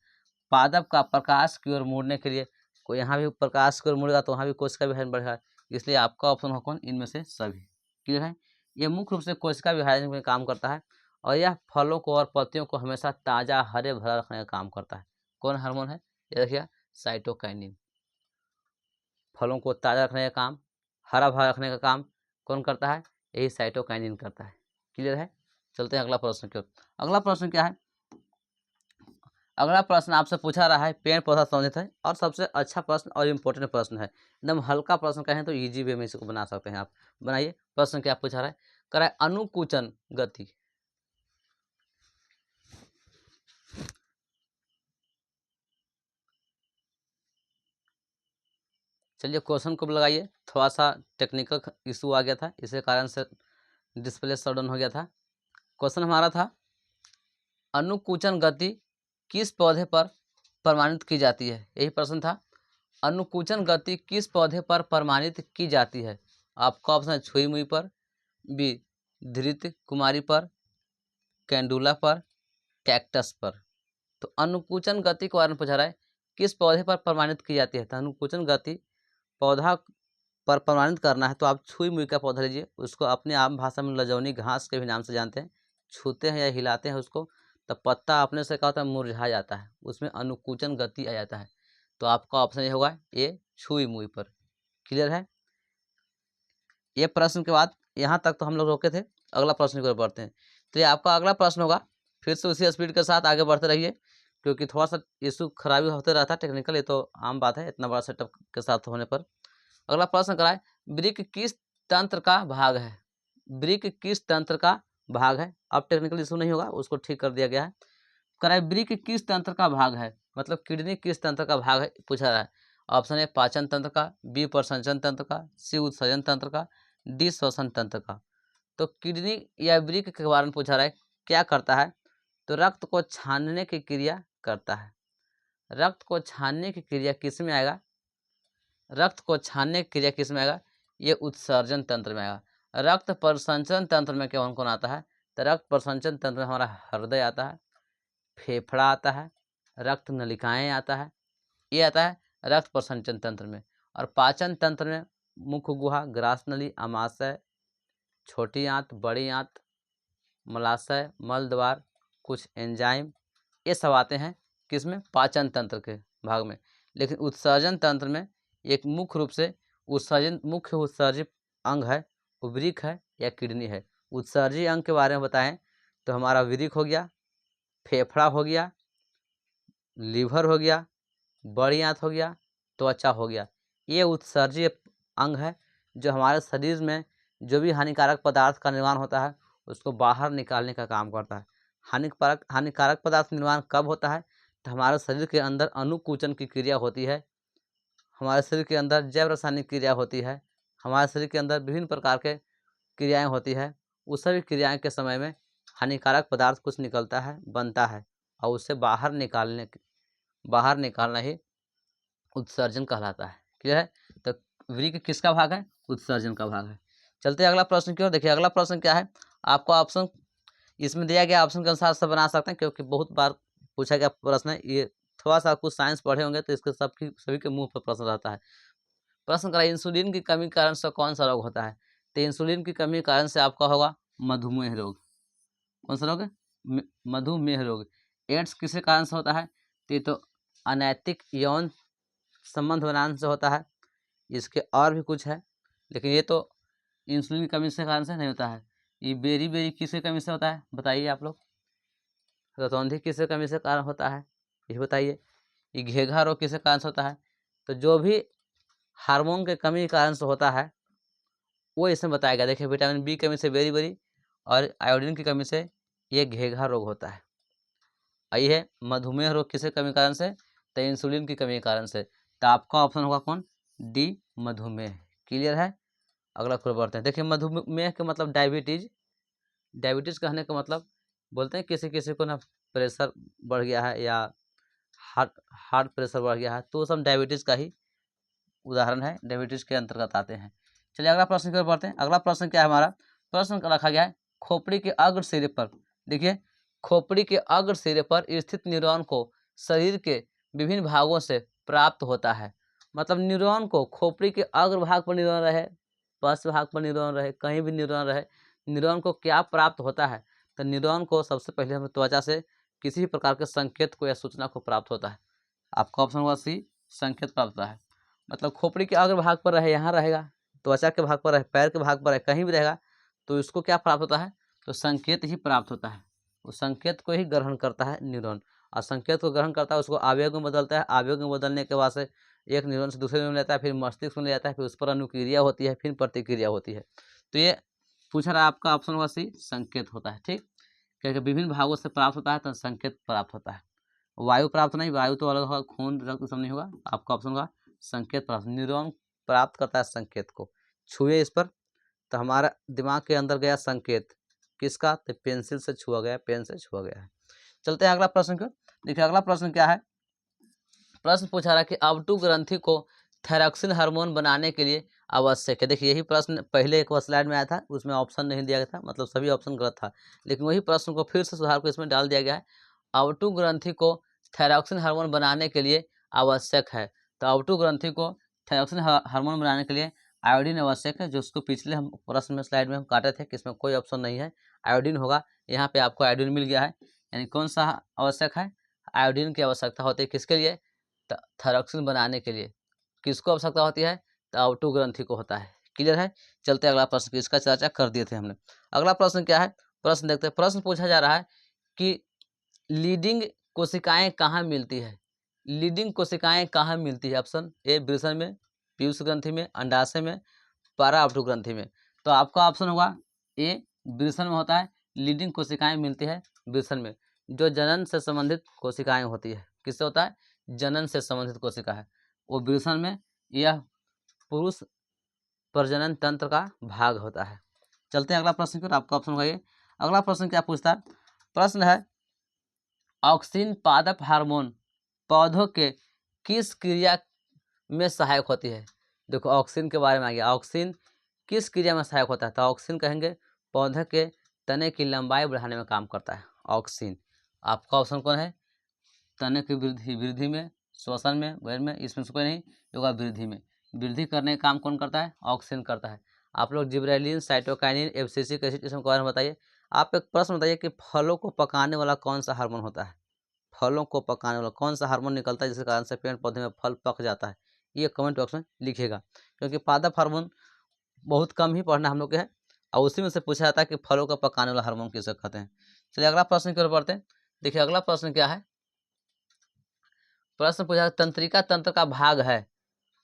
पादप का प्रकाश की ओर मुड़ने के लिए, को यहाँ भी प्रकाश की ओर मुड़ेगा तो वहाँ भी कोशिका विभाजन बढ़ेगा। इसलिए आपका ऑप्शन हो कौन, इनमें से सभी। क्लियर है। ये मुख्य रूप से कोशिका विभाजन में काम करता है और यह फलों को और पत्तियों को हमेशा ताज़ा हरे भरा रखने का काम करता है। कौन हार्मोन है, ये देखिए साइटोकाइनिन। फलों को ताज़ा रखने का काम, हरा भरा रखने का काम कौन करता है, यही साइटोकाइनिन करता है। क्लियर है। चलते हैं अगला प्रश्न की ओर। अगला प्रश्न क्या है, अगला प्रश्न आपसे पूछा रहा है पेड़ पौधा संबंधित है और सबसे अच्छा प्रश्न और इम्पोर्टेंट प्रश्न है। एकदम हल्का प्रश्न कहें तो इजी वे में इसको बना सकते हैं आप। बनाइए, प्रश्न क्या पूछा रहा है, कह रहा है अनुकुचन गति। चलिए क्वेश्चन को लगाइए, थोड़ा सा टेक्निकल इशू आ गया था, इसी कारण से डिस्प्ले शट डाउन हो गया था। क्वेश्चन हमारा था अनुकुचन गति किस पौधे पर प्रमाणित की जाती है, यही प्रश्न था। अनुकुचन गति किस पौधे पर प्रमाणित की जाती है। आपका ऑप्शन है छुई मुई पर, बी धृत कुमारी पर, कैंडुला पर, कैक्टस पर। तो अनुकुचन गति के बारे में पूछा रहा है, किस पौधे पर प्रमाणित की जाती है। तो अनुकुचन गति पौधा पर प्रमाणित करना है तो आप छुई मुई का पौधा लीजिए, उसको अपने आम भाषा में लजौनी घास के भी नाम से जानते हैं। छूते हैं या हिलाते हैं उसको तो पत्ता अपने से क्या होता है, मुरझा जाता है, उसमें अनुकुचन गति आ जाता है। तो आपका ऑप्शन ये होगा, ये छुई मुई पर। क्लियर है। ये प्रश्न के बाद यहाँ तक तो हम लोग रोके थे, अगला प्रश्न की ओर बढ़ते हैं। तो ये आपका अगला प्रश्न होगा, फिर से उसी स्पीड के साथ आगे बढ़ते रहिए, क्योंकि थोड़ा सा इशू खराबी होते रहता है टेक्निकल, ये तो आम बात है इतना बड़ा सेटअप के साथ होने पर। अगला प्रश्न कराए, वृक्क किस तंत्र का भाग है? वृक्क किस तंत्र का भाग है? अब टेक्निकल इशू नहीं होगा, उसको ठीक कर दिया गया है। कराए, वृक्क किस तंत्र का भाग है, मतलब किडनी किस तंत्र का भाग है पूछा रहा है। ऑप्शन ए पाचन तंत्र का, बी प्रसंचन तंत्र का, सी उत्सर्जन तंत्र का, डी श्वसन तंत्र का। तो किडनी या वृक्क के बारे में पूछा रहा है, क्या करता है? तो रक्त को छानने की क्रिया करता है। रक्त को छानने की क्रिया किस में आएगा? रक्त को छानने की क्रिया किस में आएगा? ये उत्सर्जन तंत्र में आएगा। रक्त प्रसंचन तंत्र में कौन कौन आता है? तो रक्त प्रसंचन तंत्र में हमारा हृदय आता है, फेफड़ा आता है, रक्त नलिकाएं आता है, ये आता है रक्त प्रसंचन तंत्र में। और पाचन तंत्र में मुख गुहा, ग्रास नली, आमाशय, छोटी आंत, बड़ी आंत, मलाशय, मल द्वार, कुछ एंजाइम, ये सब आते हैं किसमें? पाचन तंत्र के भाग में। लेकिन उत्सर्जन तंत्र में एक मुख्य रूप से मुख्य उत्सर्जित अंग है, वो वृक्क है या किडनी है। उत्सर्जी अंग के बारे में बताएं तो हमारा वृक्क हो गया, फेफड़ा हो गया, लीवर हो गया, बड़ी आंत हो गया, त्वचा हो गया। ये उत्सर्जीय अंग है जो हमारे शरीर में जो भी हानिकारक पदार्थ का निर्माण होता है उसको बाहर निकालने का काम करता है। हानिकारक पदार्थ निर्माण कब होता है? तो हमारे शरीर के अंदर अनुकुचन की क्रिया होती है, हमारे शरीर के अंदर जैव रासायनिक क्रिया होती है, हमारे शरीर के अंदर विभिन्न प्रकार के क्रियाएं होती है। उस सभी क्रियाएं के समय में हानिकारक पदार्थ कुछ निकलता है, बनता है, और उसे बाहर निकालना ही उत्सर्जन कहलाता है। क्लियर है? तो वृक्क किसका भाग है? उत्सर्जन का भाग है। चलते हैं अगला प्रश्न की ओर। देखिए अगला प्रश्न क्या है, आपको ऑप्शन इसमें दिया गया ऑप्शन के अनुसार सब बना सकते हैं, क्योंकि बहुत बार पूछा गया प्रश्न है ये। थोड़ा सा कुछ साइंस पढ़े होंगे तो इसके सभी के मुंह पर प्रश्न रहता है। प्रश्न करा, इंसुलिन की कमी के कारण से कौन सा रोग होता है? तो इंसुलिन की कमी के कारण से आपका होगा मधुमेह रोग। कौन सा रोग है? मधुमेह रोग। एड्स किसके कारण से होता है? तो ये तो अनैतिक यौन संबंध बनाने से होता है। इसके और भी कुछ है, लेकिन ये तो इंसुलिन की कमी के कारण से नहीं होता है। ये बेरी किसकी कमी से होता है बताइए आप लोग? रतौंधी किसके कमी से कारण होता है ये बताइए? ये घेघा रोग किसके कारण से होता है? तो जो भी हार्मोन के कमी के कारण से होता है वो इसमें बताया गया। देखिए विटामिन बी की कमी से बेरी और आयोडीन की कमी से ये घेघा रोग होता है। आई है मधुमेह रोग किसके कमी के कारण से? तो इंसुलिन की कमी के कारण से। तो आपका ऑप्शन होगा कौन? डी, मधुमेह। क्लियर है? अगला क्वेश्चन बढ़ते हैं। देखिए मधुमेह के मतलब डायबिटीज कहने का मतलब बोलते हैं किसी किसी को ना प्रेशर बढ़ गया है या हार्ट प्रेशर बढ़ गया है, तो वो सब डायबिटीज का ही उदाहरण है, डायबिटीज के अंतर्गत आते हैं। चलिए अगला प्रश्न की ओर बढ़ते हैं। अगला प्रश्न क्या है हमारा? प्रश्न रखा गया है खोपड़ी के अग्र सिरे पर। देखिए खोपड़ी के अग्र सिरे पर स्थित न्यूरॉन को शरीर के विभिन्न भागों से प्राप्त होता है। मतलब न्यूरॉन को खोपड़ी के अग्र भाग पर न्यूरॉन रहे, पश्च भाग पर न्यूरॉन रहे, कहीं भी न्यूरॉन रहे, न्यूरॉन को क्या प्राप्त होता है? तो न्यूरॉन को सबसे पहले हमें त्वचा से किसी भी प्रकार के संकेत को या सूचना को प्राप्त होता है। आपका ऑप्शन होगा सी, संकेत प्राप्त होता है। मतलब खोपड़ी के अग्र भाग पर रहे, यहाँ रहेगा, त्वचा के भाग पर रहे, पैर के भाग पर रहे, कहीं भी रहेगा, तो इसको क्या प्राप्त होता है? तो संकेत ही प्राप्त होता है। उस संकेत को ही ग्रहण करता है न्यूरॉन, और संकेत को ग्रहण करता है, उसको आवेग में बदलता है, आवेग में बदलने के बाद से एक न्यूरॉन से दूसरे न्यूरॉन में लेता है, फिर मस्तिष्क में ले जाता है, फिर उस पर अनुक्रिया होती है, फिर प्रतिक्रिया होती है। तो ये पूछा रहा आपका ऑप्शन होगा सी, संकेत होता है। ठीक, क्योंकि विभिन्न भागों से प्राप्त होता है तो संकेत प्राप्त होता है। वायु प्राप्त नहीं, वायु तो अलग होगा, खून रक्त सब नहीं होगा। आपका ऑप्शन होगा संकेत प्राप्त। न्यूरॉन प्राप्त करता है संकेत को। छुए इस पर तो हमारा दिमाग के अंदर गया संकेत किसका? तो पेंसिल से छुआ गया, पेन से छुआ गया है। चलते हैं अगला प्रश्न को। देखिए अगला प्रश्न क्या है? प्रश्न पूछा रहा कि अवटु ग्रंथि को थायरॉक्सिन हार्मोन बनाने के लिए आवश्यक है। देखिए यही प्रश्न पहले एक स्लाइड में आया था, उसमें ऑप्शन नहीं दिया गया था, मतलब सभी ऑप्शन गलत था, लेकिन वही प्रश्न को फिर से सुधार को इसमें डाल दिया गया है। अवटु ग्रंथि को थायरॉक्सिन हार्मोन बनाने के लिए आवश्यक है। तो अवटु ग्रंथि को थायरॉक्सिन हार्मोन बनाने के लिए आयोडीन आवश्यक है, जो उसको पिछले हम प्रश्न में स्लाइड में हम काटे थे कि इसमें कोई ऑप्शन नहीं है, आयोडीन होगा। यहाँ पे आपको आयोडीन मिल गया है। यानी कौन सा आवश्यक है? आयोडीन की आवश्यकता होती है। किसके लिए? थायरॉक्सिन बनाने के लिए। किसको आवश्यकता होती है? तो अवटु ग्रंथि को होता है। क्लियर है? चलते अगला प्रश्न, इसका चर्चा कर दिए थे हमने। अगला प्रश्न क्या है? प्रश्न देखते हैं। प्रश्न पूछा जा रहा है कि लीडिंग कोशिकाएं कहाँ मिलती है? लीडिंग कोशिकाएं कहाँ मिलती है? ऑप्शन ए वृषण में, पीयूष ग्रंथि में, अंडाशय में, पराअपटू ग्रंथि में। तो आपका ऑप्शन होगा ए, वृषण में होता है। लीडिंग कोशिकाएं मिलती है वृषण में, जो जनन से संबंधित कोशिकाएं होती है। किससे होता है? जनन से संबंधित कोशिका है वो वृषण में। यह पुरुष प्रजनन तंत्र का भाग होता है। चलते हैं अगला प्रश्न की ओर। आपका ऑप्शन होगा ये। अगला प्रश्न क्या पूछता है? प्रश्न है ऑक्सिन पादप हार्मोन पौधों के किस क्रिया में सहायक होती है? देखो ऑक्सिन के बारे में आ गया। ऑक्सिन किस क्रिया में सहायक होता है? तो ऑक्सिन कहेंगे पौधे के तने की लंबाई बढ़ाने में काम करता है ऑक्सिन। आपका ऑप्शन कौन है? तने की वृद्धि में, श्वसन में, वैर में, इसमें से कोई नहीं। होगा वृद्धि में। वृद्धि करने का काम कौन करता है? ऑक्सिन करता है। आप लोग जिब्रेलिन, साइटोकाइनिन, एब्सिसिक एसिड इसमें बारे में बताइए। आप एक प्रश्न बताइए कि फलों को पकाने वाला कौन सा हार्मोन होता है? फलों को पकाने वाला कौन सा हार्मोन निकलता है जिसके कारण से पेड़ पौधे में फल पक जाता है? ये कमेंट बॉक्स में लिखिएगा, क्योंकि पादप हार्मोन बहुत कम ही पढ़ना हम लोग के है और उसी में से पूछा जाता है कि फलों को पकाने वाला हार्मोन किसे कहते हैं। चलिए अगला प्रश्न की ओर बढ़ते हैं। देखिए अगला प्रश्न क्या है? प्रश्न पूछा तंत्रिका तंत्र का भाग है।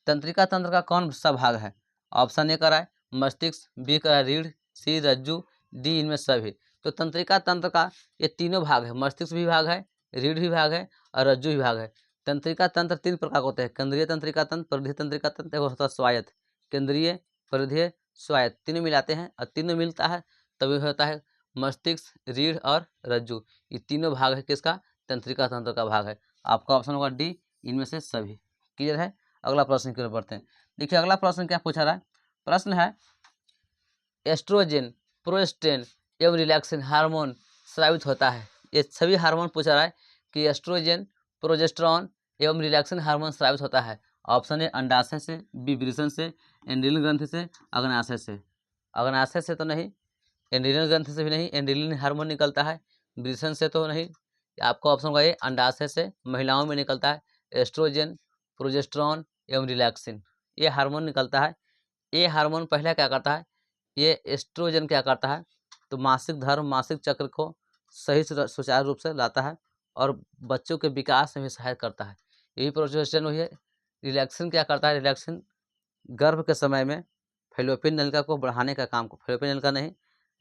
तंत्रिका तंत्र का कौन सा भाग है? ऑप्शन ए कर रहा है मस्तिष्क, बी कर रहा है रीढ़, सी रज्जु, डी इनमें सभी। तो तंत्रिका तंत्र का ये तीनों भाग है। मस्तिष्क भी भाग है, रीढ़ भी भाग है और रज्जु भी भाग है। तंत्रिका तंत्र तीन प्रकार के होते हैं। केंद्रीय तंत्रिका तंत्र, परिधीय तंत्रिका तंत्र, एक होता है स्वायत्त। केंद्रीय, परिधीय, स्वायत्त तीनों मिलाते हैं और तीनों मिलता है तभी होता है मस्तिष्क, रीढ़ और रज्जु। ये तीनों भाग है किसका? तंत्रिका तंत्र का भाग है। आपका ऑप्शन होगा डी, इनमें से सभी। क्लियर है? अगला प्रश्न की ओर बढ़ते हैं। देखिए अगला प्रश्न क्या पूछा रहा है? प्रश्न है एस्ट्रोजन, प्रोजेस्टेरोन एवं रिलैक्सिन हार्मोन स्रावित होता है। ये सभी हार्मोन पूछा रहा है कि एस्ट्रोजन, प्रोजेस्टेरोन एवं रिलैक्सिन हार्मोन स्रावित होता है। ऑप्शन ए अंडाशय से, बी वृषण से, एंड्रियल ग्रंथि से, अग्नाशय से। अग्नाशय से तो नहीं, एंड्रियल ग्रंथि से भी नहीं। एंड्रियल हार्मोन निकलता है वृषण से तो नहीं। आपका ऑप्शन होगा ये अंडाशय से, महिलाओं में निकलता है एस्ट्रोजन, प्रोजेस्टेरोन एवं रिलैक्सिन, ये हार्मोन निकलता है। ये हार्मोन पहले क्या करता है? ये एस्ट्रोजन क्या करता है? तो मासिक धर्म, मासिक चक्र को सही सुचारू रूप से लाता है और बच्चों के विकास में भी सहायता करता है। यही प्रोजेस्टेरोन हुई है। रिलैक्सिन क्या करता है? रिलैक्सिन गर्भ के समय में फैलोपियन नलिका को बढ़ाने का काम, फैलोपियन नलिका नहीं,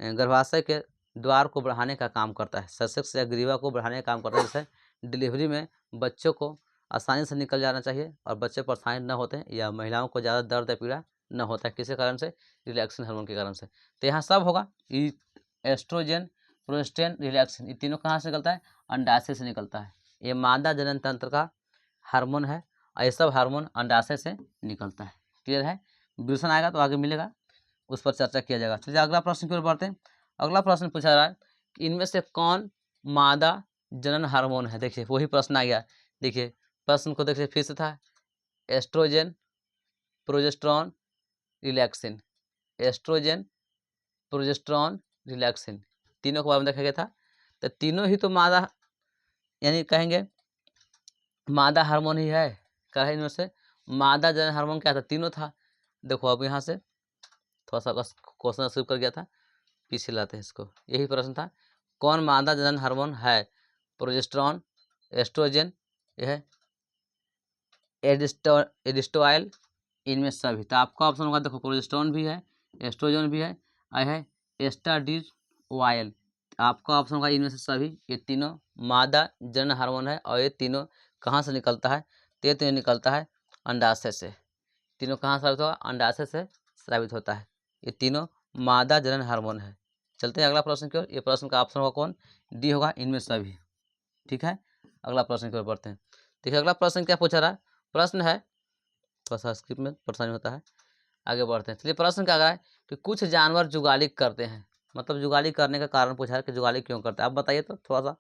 गर्भाशय के द्वार को बढ़ाने का काम करता है। ससेक्स या ग्रीवा को बढ़ाने का काम करता है, जिससे डिलीवरी में बच्चों को आसानी से निकल जाना चाहिए और बच्चे परेशान न होते हैं या महिलाओं को ज़्यादा दर्द या पीड़ा न होता है। किसी कारण से? रिलैक्सिन हार्मोन के कारण से। तो यहाँ सब होगा एस्ट्रोजन, प्रोजेस्टेरोन, रिलैक्सिन, ये तीनों कहाँ से निकलता है? अंडाशय से निकलता है। ये मादा जनन तंत्र का हार्मोन है और ये सब हार्मोन अंडाशय से निकलता है। क्लियर है? वृषण आएगा तो आगे मिलेगा, उस पर चर्चा किया जाएगा। चलिए अगला प्रश्न की ओर बढ़ते हैं। अगला प्रश्न पूछा रहा है कि इनमें से कौन मादा जनन हार्मोन है? देखिए वही प्रश्न आ गया। देखिए प्रश्न को देखिए फिर से था estrogen, progesterone, relaxin. Estrogen, progesterone, relaxin, तीनों के बारे में देखा गया था। तो तीनों ही तो मादा, यानी कहेंगे मादा हार्मोन ही है। क्या है इनमें से? मादा जनन हार्मोन क्या था? तीनों था। देखो अब यहाँ से थोड़ा सा क्वेश्चन स्किप कर गया था, पीछे लाते हैं इसको। यही प्रश्न था कौन मादा जनन हार्मोन है? प्रोजेस्टेरोन, एस्ट्रोजन, यह एडिस्टोइल, इनमें सभी। तो आपका ऑप्शन होगा देखो प्रोजेस्टेरोन भी है, एस्ट्रोजन भी है और है एस्ट्राडियोल। आपका ऑप्शन होगा इनमें से सभी। ये तीनों मादा जनन हार्मोन है और ये तीनों कहाँ से निकलता है? तो ये तीनों निकलता है अंडाशय से। तीनों कहाँ साबित होगा? अंडाशय से साबित होता है। ये तीनों मादा जनन हार्मोन है। चलते हैं अगला प्रश्न की ओर। ये प्रश्न का ऑप्शन होगा कौन? डी होगा, इनमें सभी। ठीक है, अगला प्रश्न की ओर बढ़ते हैं। देखिए अगला प्रश्न क्या पूछा रहा है? प्रश्न है, थोड़ा सा स्क्रिप्ट में परेशानी होता है, आगे बढ़ते हैं। चलिए प्रश्न क्या आ रहा है कि कुछ जानवर जुगाली करते हैं। मतलब जुगाली करने का कारण पूछा है कि जुगाली क्यों करते हैं, आप बताइए तो थोड़ा सा।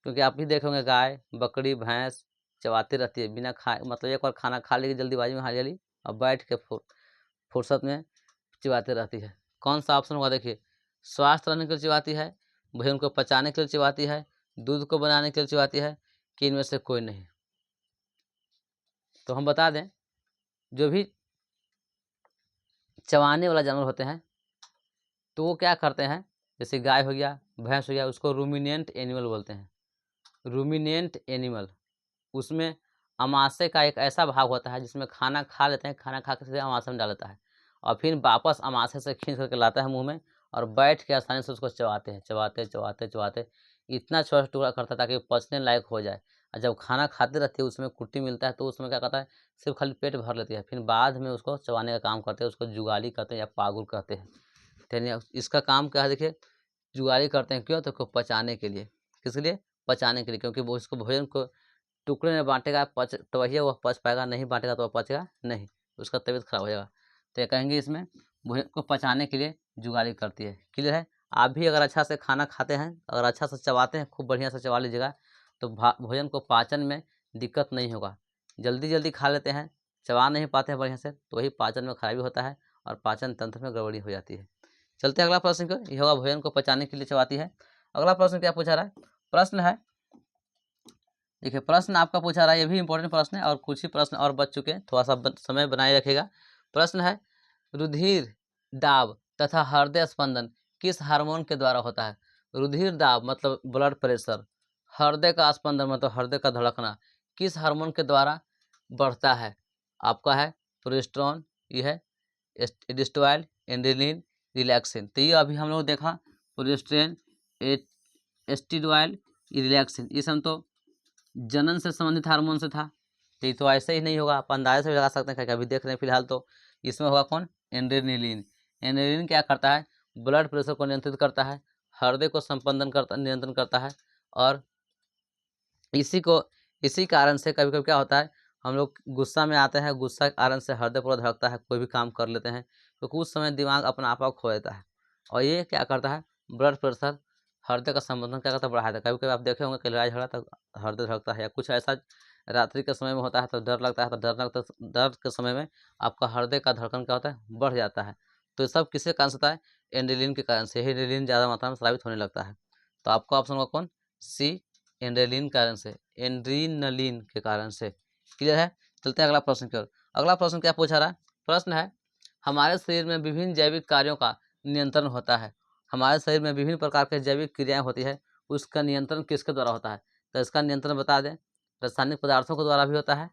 क्योंकि आप भी देखे होंगे गाय, बकरी, भैंस चबाती रहती है बिना खाए, मतलब एक बार खाना खा लेगी जल्दीबाजी में हाली और बैठ के फुर्सत में चिबाती रहती है। कौन सा ऑप्शन होगा? देखिए स्वास्थ्य रहने के लिए चिबाती है, भोजन को पचाने के लिए चिबाती है, दूध को बनाने के लिए चिबाती है, कि इनमें से कोई नहीं। तो हम बता दें जो भी चबाने वाला जानवर होते हैं तो वो क्या करते हैं, जैसे गाय हो गया, भैंस हो गया, उसको रूमिनेंट एनिमल बोलते हैं। रूमिनेंट एनिमल, उसमें अमाशय का एक ऐसा भाग होता है जिसमें खाना खा लेते हैं, खाना खा के सीधे अमाशय में डाल देता है और फिर वापस अमाशय से खींच करके लाता है मुंह में और बैठ के आसानी से उसको चबाते हैं, चबाते चबाते चबाते इतना छोटा टुकड़ा करता है ताकि पचने लायक हो जाए। और जब खाना खाते रहती है उसमें कुट्टी मिलता है तो उसमें क्या करता है, सिर्फ खाली पेट भर लेती है, फिर बाद में उसको चबाने का काम करते हैं। उसको जुगाली कहते हैं या पागुर कहते हैं। यानी इसका काम क्या है, देखिए जुगाली करते हैं क्यों, तो उसको पचाने के लिए। किस लिए? पचाने के लिए, क्योंकि वो इसको भोजन को टुकड़े में बांटेगा पच तो वही वह पच पाएगा, नहीं बांटेगा तो वह पचेगा नहीं, उसका तबीयत खराब हो जाएगा। तो ये कहेंगे इसमें भोजन को पचाने के लिए जुगाली करती है। क्लियर है? आप भी अगर अच्छा से खाना खाते हैं, अगर अच्छा से चबाते हैं, खूब बढ़िया से चबा लीजिएगा तो भोजन को पाचन में दिक्कत नहीं होगा। जल्दी जल्दी खा लेते हैं, चबा नहीं पाते हैं बढ़िया से, तो वही पाचन में खराबी होता है और पाचन तंत्र में गड़बड़ी हो जाती है। चलते हैं अगला प्रश्न को। ये होगा भोजन को पचाने के लिए चबाती है। अगला प्रश्न क्या पूछा रहा है? प्रश्न है, देखिए प्रश्न आपका पूछा रहा है, ये भी इंपॉर्टेंट प्रश्न है और कुछ ही प्रश्न और बच चुके हैं, थोड़ा सा समय बनाए रखेगा। प्रश्न है, रुधिर दाब तथा हृदय स्पंदन किस हार्मोन के द्वारा होता है? रुधिर दाब मतलब ब्लड प्रेशर, हृदय का स्पंदन मतलब हृदय का धड़कना किस हार्मोन के द्वारा बढ़ता है? आपका है प्रोजेस्टेरोन, ये है एस्ट्राडियोल, एड्रेनलिन, रिलैक्सिन। तो ये अभी हम लोग देखा प्रोजेस्टेरोन, एस्ट्राडियोल, रिलैक्सिन, ये सब तो जनन से संबंधित हार्मोन से था। तो ऐसे ही नहीं होगा, आप अंदाजे से भी लगा सकते हैं, क्योंकि अभी देख रहे हैं फिलहाल तो इसमें होगा कौन? एड्रेनलिन। एड्रेनलिन क्या करता है? ब्लड प्रेशर को नियंत्रित करता है, हृदय को संपंदन करता नियंत्रण करता है और इसी कारण से कभी कभी क्या होता है, हम लोग गुस्सा में आते हैं, गुस्सा के कारण से हृदय पूरा धड़कता है, कोई भी काम कर लेते हैं तो कुछ समय दिमाग अपना आपा खो देता है और ये क्या करता है, ब्लड प्रेशर हृदय का संबंधन क्या करता है, बढ़ाता है। कभी कभी आप देखे होंगे कि लड़ाई झगड़ा तक हृदय धड़कता है या कुछ ऐसा रात्रि के समय में होता है तो डर लगता है, तो दर्द के समय में आपका हृदय का धड़कन क्या होता है, बढ़ जाता है। तो सब किसके कारण से होता है? एड्रेनलिन के कारण से। एड्रेनलिन ज़्यादा मात्रा में स्रावित होने लगता है। तो आपका ऑप्शन होगा कौन? सी, एड्रेनलिन कारण से, एड्रीनलिन के कारण से। क्लियर है? चलते हैं अगला प्रश्न की ओर। अगला प्रश्न क्या पूछा रहा है? प्रश्न है, हमारे शरीर में विभिन्न जैविक कार्यों का नियंत्रण होता है। हमारे शरीर में विभिन्न प्रकार के जैविक क्रियाएं होती है, उसका नियंत्रण किसके द्वारा होता है? तो इसका नियंत्रण बता दें, रासायनिक पदार्थों के द्वारा भी होता है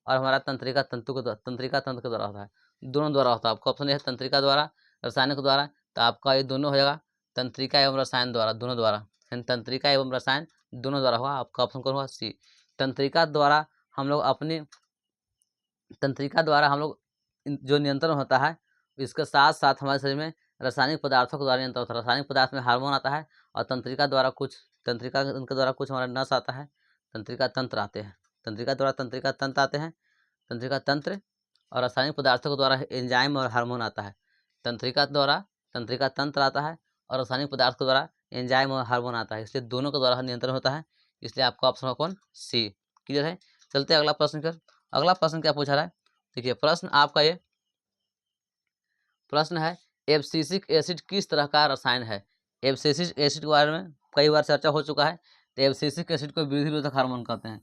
और हमारा तंत्रिका तंत्र के द्वारा होता है, दोनों द्वारा होता है। आपका ऑप्शन है तंत्रिका द्वारा, रासायनिक द्वारा, तो आपका ये दोनों हो जाएगा, तंत्रिका एवं रसायन द्वारा, दोनों द्वारा। तंत्रिका एवं रसायन दोनों द्वारा हुआ, आपका ऑप्शन कौन होगा? सी। तंत्रिका द्वारा हम लोग अपनी तंत्रिका द्वारा हम लोग जो नियंत्रण होता है, इसके साथ साथ हमारे शरीर में रासायनिक पदार्थों के द्वारा नियंत्रण होता है। रासायनिक पदार्थ में हार्मोन आता है और तंत्रिका उनके द्वारा कुछ हमारा नस आता है, तंत्रिका तंत्र आते हैं। तंत्रिका द्वारा तंत्रिका तंत्र आते हैं, तंत्रिका तंत्र, और रासायनिक पदार्थों के द्वारा एंजाइम और हार्मोन आता है। तंत्रिका द्वारा तंत्रिका तंत्र आता है और रासायनिक पदार्थ के द्वारा एंजाइम और हार्मोन आता है, इसलिए दोनों के द्वारा नियंत्रण होता है, इसलिए आपका ऑप्शन होगा कौन? सी। क्लियर है? चलते हैं अगला प्रश्न कर। अगला प्रश्न क्या पूछा रहा है? देखिए प्रश्न आपका ये प्रश्न है, एब्सिसिक एसिड किस तरह का रसायन है? एब्सिसिक एसिड के बारे में कई बार चर्चा हो चुका है। तो एब्सिसिक एसिड को वृद्धि रोधक हार्मोन कहते हैं।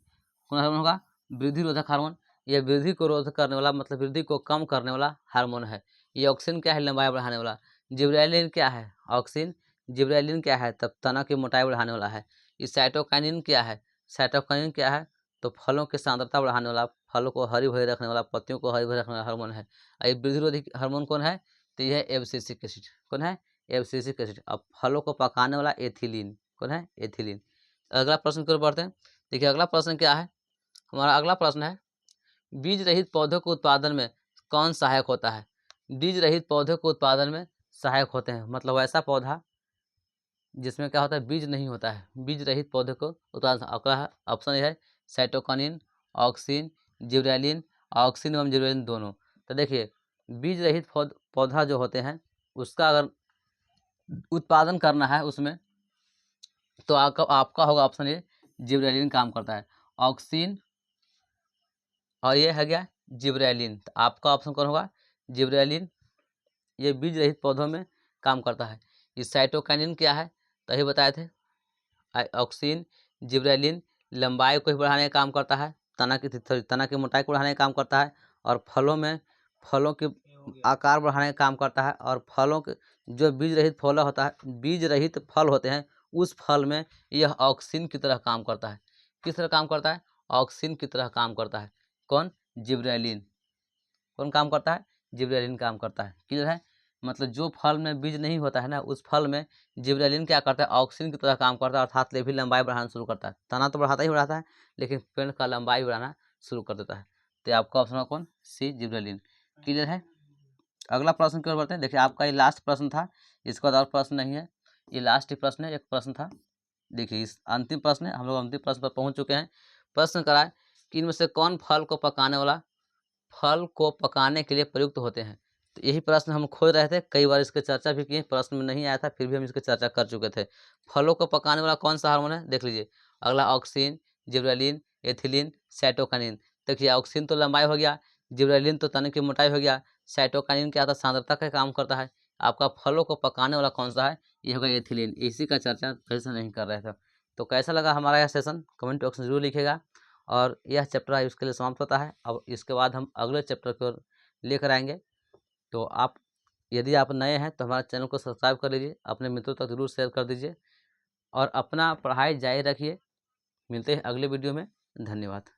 कौन हार्मोन होगा? वृद्धि रोधक हार्मोन। यह वृद्धि को रोध करने वाला मतलब वृद्धि को कम करने वाला हार्मोन है। ये ऑक्सिन क्या है? लंबाई बढ़ाने वाला। जिब्रेलिन क्या है? ऑक्सिन। जिब्रेलिन क्या है? तब तना की मोटाई बढ़ाने वाला है। ये साइटोकाइनिन क्या है? साइटोकाइनिन क्या है? तो फलों की सांद्रता बढ़ाने वाला, फलों को हरी भरी रखने वाला, पत्तियों को हरी भरी रखने वाला हार्मोन है। ये वृद्धि रोधी हार्मोन कौन है? तो यह है एब्सिसिक एसिड। कौन है? Abscisic acid. अब फलों को पकाने वाला एथिलीन। कौन है? एथिलीन। अगला प्रश्न की ओर बढ़ते हैं। देखिए अगला प्रश्न क्या है? हमारा अगला प्रश्न है, बीज रहित पौधों के उत्पादन में कौन सहायक होता है? बीज रहित पौधों के उत्पादन में सहायक होते हैं, मतलब ऐसा पौधा जिसमें क्या होता है, बीज नहीं होता है, बीज रहित पौधे को उत्पादन। आपका ऑप्शन ये है साइटोकिनिन, ऑक्सिन, जिब्रेलिन, ऑक्सिन एवं जिब्रेलिन दोनों। तो देखिए बीज रहित पौधा जो होते हैं उसका अगर उत्पादन करना है उसमें, तो आपका होगा ऑप्शन ये, जिब्रेलिन काम करता है। ऑक्सिन और ये है क्या? जिब्रेलिन। तो आपका ऑप्शन कौन होगा? जिब्रेलिन। ये बीज रहित पौधों में काम करता है। ये साइटोकिनिन क्या है? तो यही बताए थे, ऑक्सिन, जिब्रेलिन लंबाई को ही बढ़ाने का काम करता है, तना की मोटाई को बढ़ाने का काम करता है, और फलों के आकार बढ़ाने का काम करता है, और फलों के जो बीज रहित फल होता है, बीज रहित फल होते हैं, उस फल में यह ऑक्सिन की तरह काम करता है। किस तरह काम करता है? ऑक्सिन की तरह काम करता है। कौन? जिब्रेलिन। कौन काम करता है? जिब्रेलिन काम करता है। क्लियर है? मतलब जो फल में बीज नहीं होता है ना, उस फल में जिब्रेलिन क्या करता है? ऑक्सीजन की तरह काम करता है, अर्थात ले भी लंबाई बढ़ाना शुरू करता है। तना तो बढ़ाता ही बढ़ाता है, लेकिन पेड़ का लंबाई बढ़ाना शुरू कर देता है। तो आपका ऑप्शन है कौन? सी, जिब्रेलिन। क्लियर है? अगला प्रश्न की ओर बढ़ते हैं। देखिए आपका ये लास्ट प्रश्न था, इसके बाद और प्रश्न नहीं है, ये लास्ट ही प्रश्न है, एक प्रश्न था। देखिए इस अंतिम प्रश्न है, हम लोग अंतिम प्रश्न पर पहुंच चुके हैं। प्रश्न करा है कि इनमें से कौन फल को पकाने के लिए प्रयुक्त होते हैं। तो यही प्रश्न हम खोज रहे थे, कई बार इसके चर्चा भी किए, प्रश्न में नहीं आया था, फिर भी हम इसकी चर्चा कर चुके थे। फलों को पकाने वाला कौन सा हार्मोन है? देख लीजिए। अगला ऑक्सीन, जिब्रेलिन, एथिलीन, साइटोकिनिन। देखिए ऑक्सीन तो लंबाई हो गया, जिब्रेलिन तो तने की मोटाई हो गया, साइटोकिनिन क्या था? सांद्रता का काम करता है। आपका फलों को पकाने वाला कौन सा है? ये होगा एथिलीन। इसी का चर्चा फिर से नहीं कर रहे थे। तो कैसा लगा हमारा यह सेशन? कमेंट बॉक्स में जरूर लिखिएगा। और यह चैप्टर इसके लिए समाप्त होता है। अब इसके बाद हम अगले चैप्टर को लेकर आएंगे। तो आप यदि आप नए हैं तो हमारे चैनल को सब्सक्राइब कर लीजिए, अपने मित्रों तक जरूर शेयर कर दीजिए और अपना पढ़ाई जारी रखिए। मिलते हैं अगले वीडियो में। धन्यवाद।